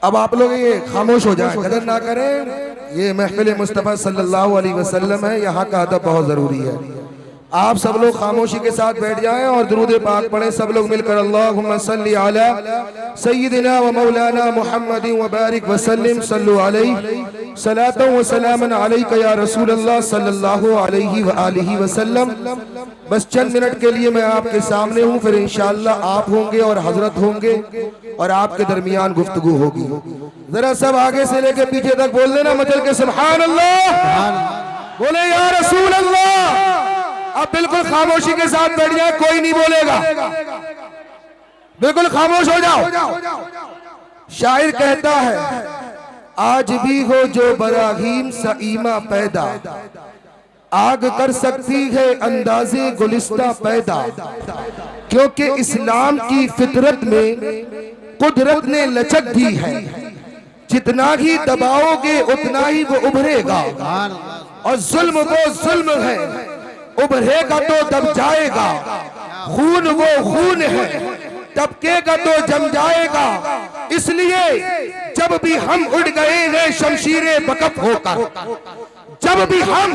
अब आप लोग ये खामोश हो जाए, कदर ना करें। ये महफिल मुस्तफ़ा सल्लल्लाहु अलैहि वसल्लम है, यहाँ का अदब बहुत ज़रूरी है। आप सब लोग खामोशी के साथ बैठ जाएं और दुरूद पाक पढ़ें सब लोग मिलकर। अल्लाहुम्मा सल्ली अला सय्यिदिना व मौलाना मुहम्मदिन व बारिक व सल्लिम सल्लु अलैहि सलातन व सलामन अलैका या रसूल अल्लाह सल्लल्लाहु अलैहि व आलिहि वसल्लम। बस चंद मिनट के लिए मैं आपके सामने हूँ, फिर इंशाअल्लाह आप होंगे और हजरत होंगे और आपके दरमियान गुफ्तगू होगी। जरा सब आगे से लेके पीछे तक बोल देना मचल के सुभान अल्लाह, बोले या रसूल अल्लाह। अब बिल्कुल खामोशी के साथ बैठ जाए, कोई नहीं बोलेगा, बिल्कुल खामोश हो जाओ। शायर कहता है आज भी हो जो बराहीम सईमा पैदा, आग कर सकती है अंदाजे गुलिस्ता पैदा, क्योंकि इस्लाम की फितरत में कुदरत ने लचक दी है, जितना ही दबाओगे उतना ही वो उभरेगा, और जुल्म वो जुल्म है उभरेगा तो दब जाएगा, खून वो खून है टपकेगा तो जम जाएगा। इसलिए जब भी हम उड़ गए हैं शमशीरे बकफ होकर, जब भी हम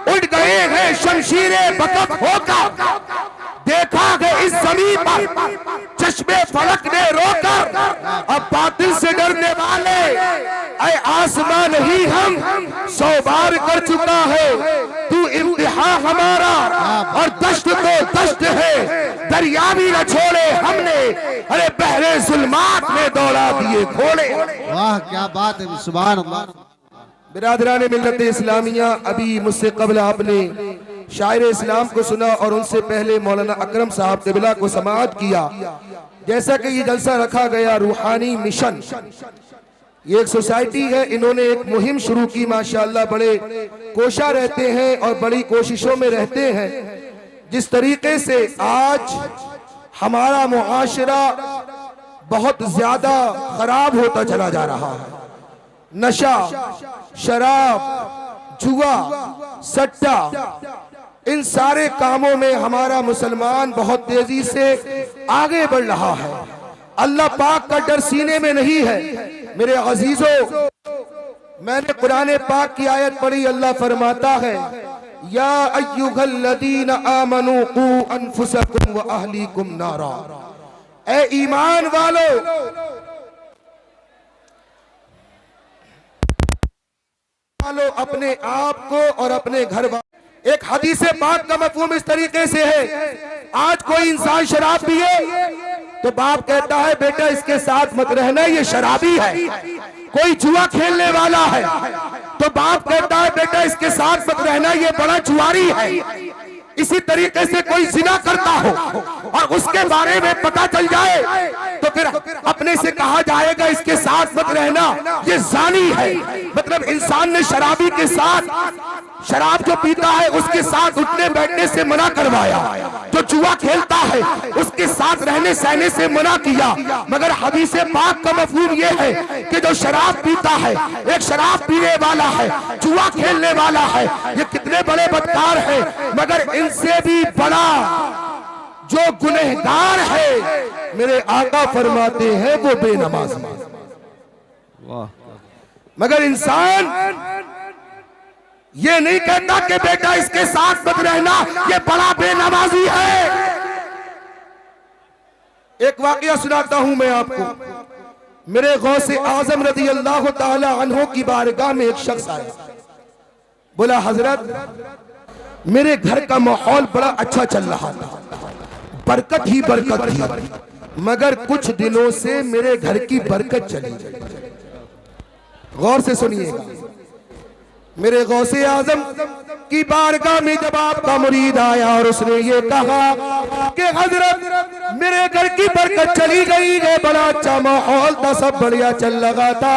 उड़ गए हैं शमशीरे बकफ होकर, देखा है इस जमीन पर चश्मे फलक ने रोकर, अब बातिल से डरने वाले ऐ आसमान ही हम 100 बार कर चुका है तू इम्तिहा हमारा, और दश्त तो दश्त है दरिया भी न छोड़े हमने, अरे बहरे जुल्मात में दौड़ा दिए खोले। वाह क्या बात है, सुभान अल्लाह। बिरादरान मिल्लत इस्लामिया, अभी मुझसे कबल आपने शायर इस्लाम को सुना और उनसे पहले मौलाना अकरम साहब क़िबला को समाअत किया। जैसा कि ये जलसा रखा गया रूहानी मिशन, ये एक सोसाइटी है, इन्होंने एक मुहिम शुरू की माशाअल्लाह, बड़े कोशा रहते हैं और बड़ी कोशिशों में रहते हैं। जिस तरीके से आज हमारा मुआशरा बहुत ज्यादा खराब होता चला जा रहा है, नशा, शराब, जुआ, सट्टा, इन सारे कामों में हमारा मुसलमान बहुत तेजी से आगे बढ़ रहा है। अल्लाह पाक का डर सीने में नहीं है। मेरे अजीजों, मैंने कुरान पाक की आयत पढ़ी, अल्लाह फरमाता है या अय्युहल्लज़ीना आमनू कू अनफुसकुम व अहलीकुम नारा, ए ईमान वालो अपने आप को और अपने घर वालों। एक हदीस पाक का मफहूम इस तरीके से है, आज कोई इंसान शराब पिए तो बाप कहता है बेटा इसके साथ मत रहना, ये शराबी है। कोई जुआ खेलने वाला है तो बाप कहता है बेटा इसके साथ मत रहना, ये बड़ा जुआरी है। इसी तरीके से कोई जिना करता हो और उसके बारे में पता चल जाए तो फिर अपने से कहा जाएगा इसके साथ मत रहना, ये जानी है। मतलब इंसान ने शराबी के साथ, शराब जो पीता है उसके साथ उठने बैठने से मना करवाया, जो जुआ खेलता है उसके साथ रहने सहने से मना किया। मगर हदीस पाक का मफहूम ये है कि जो शराब पीता है, एक शराब पीने वाला है, जुआ खेलने वाला है, ये कितने बड़े बदकार है। मगर इनसे भी बड़ा जो गुनहगार है, मेरे आका फरमाते हैं वो बेनमाज है। मगर इंसान ये नहीं कहता कि बेटा इसके साथ मत रहना, ये बड़ा बेनमाजी है। एक वाकया सुनाता हूं मैं आपको। मेरे गौसे आजम रज़ी अल्लाह ताला अन्हो की बारगाह में एक शख्स आया, बोला हजरत मेरे घर का माहौल बड़ा अच्छा चल रहा था, बरकत ही बरकत थी, मगर कुछ दिनों से मेरे घर की बरकत चली गई। गौर से सुनिएगा, मेरे गौसे आजम की बारगाह में जब आपका मुरीद आया और उसने ये कहा कि हजरत मेरे घर की बरकत चली गई है, बड़ा अच्छा माहौल था, सब बढ़िया चल लगा था।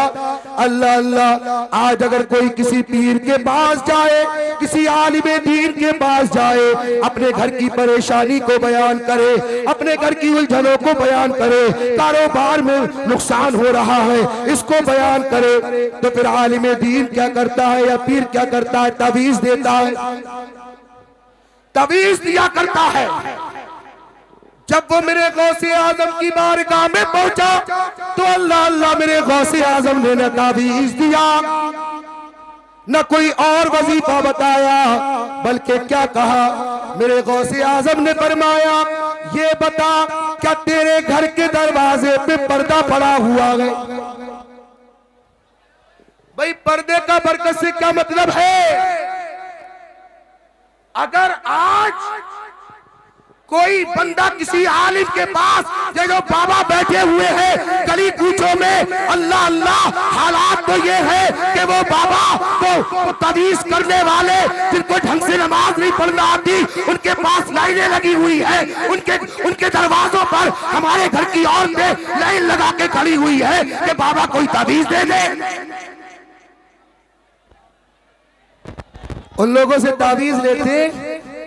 अल्लाह अल्लाह, आज अगर कोई किसी पीर के पास जाए, किसी आलिमे दीन के पास जाए, अपने घर की परेशानी को बयान करे, अपने घर की उलझनों को बयान करे, कारोबार में नुकसान हो रहा है इसको बयान करे, तो फिर आलिमे दीन क्या करता है या पीर क्या करता है? तवीज देता है, तवीज दिया करता है। जब वो मेरे गौसे आजम की बारगाह में पहुंचा तो अल्लाह अल्लाह मेरे गौसे आजम ने न तावीज़ दिया न कोई और वजीफा बताया, बल्कि क्या कहा, मेरे गौसे आजम ने फरमाया ये बता क्या तेरे घर के दरवाजे पे पर्दा पड़ा हुआ है? भाई पर्दे का बरकत से क्या मतलब है? अगर आज कोई बंदा किसी आलिम के पास जो बाबा बैठे हुए हैं गली कूचों में, अल्लाह अल्लाह, हालात तो ये है कि वो बाबा तो तावीज़ करने वाले जिनको ढंग से नमाज नहीं पढ़ना आती उनके पास लाइनें लगी हुई है, उनके दरवाजों पर हमारे घर की औरतें लाइन लगा के खड़ी हुई है कि बाबा कोई तावीज़ दे दे। उन लोगों से तावीज़ लेते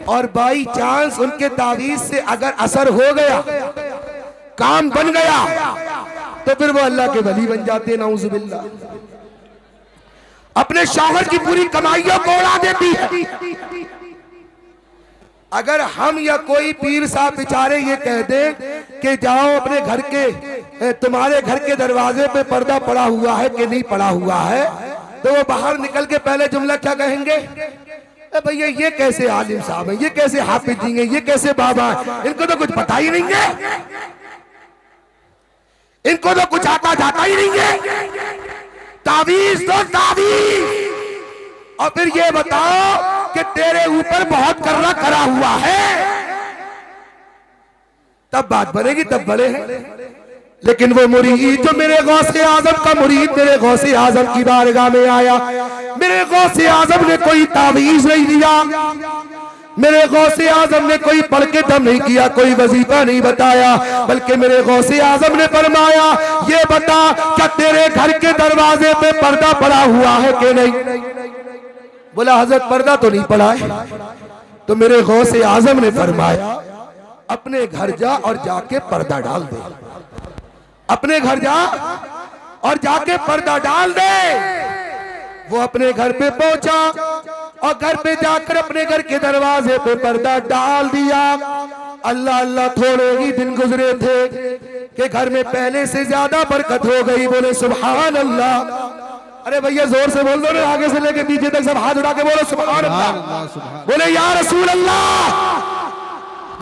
और बाई चांस उनके तावीज़ से अगर असर हो गया, काम बन गया, तो फिर वो अल्लाह के वली बन जाते। नाउज़ुबिल्लाह। अपने शौहर की पूरी कमाइयों को उड़ा देती है। अगर हम या कोई पीर साहब बेचारे ये कह दे कि जाओ अपने घर के, तुम्हारे घर के दरवाजे पे पर्दा पड़ा हुआ है कि नहीं पड़ा हुआ है, तो वो बाहर निकल के पहले जुमला क्या कहेंगे? भैया ये कैसे आलिम साहब है, ये कैसे हाफिज जी हैं, ये कैसे बाबा है, इनको तो कुछ पता ही नहीं है, इनको तो कुछ आता जाता ही नहीं है, तावीज़ तो तावीज़। और फिर ये बताओ कि तेरे ऊपर बहुत कर्रा करा हुआ है, तब बात बनेगी, तब बड़े हैं। लेकिन वो मुरीद जो मेरे गौसे आजम का मुरीद मेरे गौसे आजम की बारगाह में आया, मेरे गौसे आजम ने कोई तावीज़ नहीं दिया, मेरे गौसे आजम ने कोई पढ़ के दम नहीं किया, कोई वजीफा नहीं बताया, बल्कि मेरे गौसे आजम ने फरमाया ये बता क्या तेरे घर के दरवाजे पे पर्दा पड़ा हुआ है कि नहीं? बोला हजरत पर्दा तो नहीं पड़ा है। तो मेरे गौसे आजम ने फरमाया अपने घर जा और जाके पर्दा डाल दे, अपने घर जा और जाके पर्दा डाल दे। वो अपने घर पे पहुंचा और घर पे जाकर अपने घर के दरवाजे पे पर्दा डाल दिया। अल्लाह अल्लाह, थोड़े ही दिन गुजरे थे कि घर में पहले से ज्यादा बरकत हो गई। बोले सुभान अल्लाह। अरे भैया जोर से बोल दो ना, आगे से लेके पीछे तक सब हाथ उठा के बोलो सुभान अल्लाह। बोले या रसूल अल्लाह।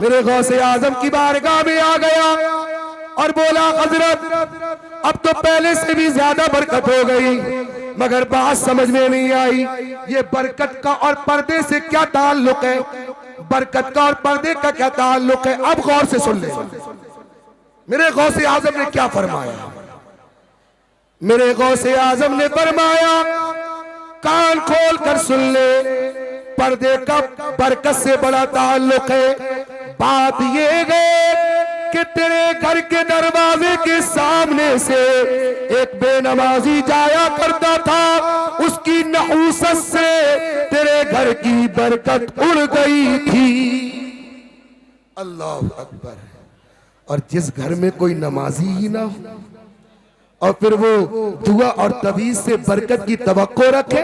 मेरे गौसे आजम की बारगाह में आ गया और बोला हजरत अब तो पहले से भी ज्यादा बरकत हो गई, मगर बात समझ में नहीं आई ये बरकत का और पर्दे से क्या ताल्लुक है, बरकत का और पर्दे का क्या ताल्लुक है। अब गौर से सुन ले मेरे गौसे आजम ने क्या फरमाया। मेरे गौसे आजम ने फरमाया कान खोल कर सुन ले, पर्दे का बरकत से बड़ा ताल्लुक है। बात ये है कि तेरे घर के दरवाजे के सामने से एक बेनमाजी जाया करता था, उसकी नहूसत से तेरे घर की बरकत उड़ गई थी। अल्लाह अकबर। और जिस घर में कोई नमाजी ही ना हो और फिर वो दुआ और तवीज़ से बरकत की तवक्को रखे।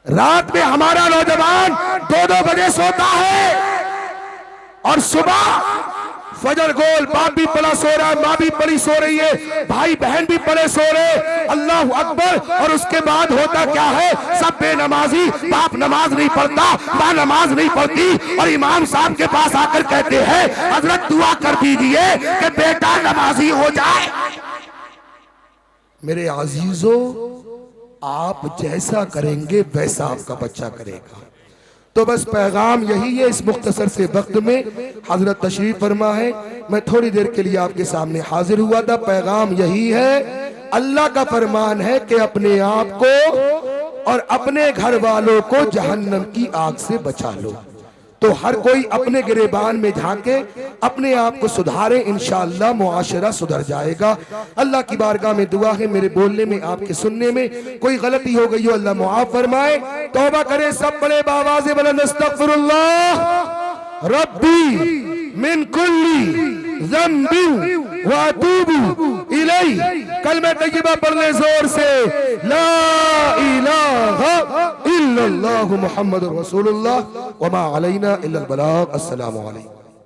रात में हमारा नौजवान 2-2 बजे सोता है और सुबह फजर गोल, बाप भी पड़ा सो रहा है, माँ भी पड़ी सो रही है, भाई बहन भी पड़े सो रहे। अल्लाह अकबर। और उसके बाद होता क्या है, सब बेनमाजी, बाप नमाज नहीं पढ़ता, माँ नमाज नहीं पढ़ती, और इमाम साहब के पास आकर कहते हैं हजरत दुआ कर दीजिए कि बेटा नमाजी हो जाए। मेरे अजीजों, आप जैसा करेंगे वैसा आपका बच्चा करेगा। तो बस पैगाम यही है। इस मुख्तसर से वक्त में हजरत तशरीफ फरमा है, मैं थोड़ी देर के लिए आपके सामने हाजिर हुआ था। पैगाम यही है, अल्लाह का फरमान है कि अपने आप को और अपने घर वालों को जहन्नम की आग से बचा लो। तो हर कोई अपने गिरेबान में झांके, अपने आप को सुधारे, इंशाअल्लाह मुआशरा सुधर जाएगा। अल्लाह की बारगाह में दुआ है, मेरे बोलने में आपके सुनने में कोई गलती हो गई हो अल्लाह मुआफ फरमाए। तौबा करें सब बड़े बावाज़े बुलंद, अस्तगफिरुल्लाह रब्बी मिन कुल्ली ज़ंबिन व अतूबु इलैहि। कलमा तय्यबा पढ़ ले जोर से, ला इलाहा इल्लल्लाहु मुहम्मदुर रसूलुल्लाह व मा अलैना इल्लल बलाग। अस्सलामु अलैकुम।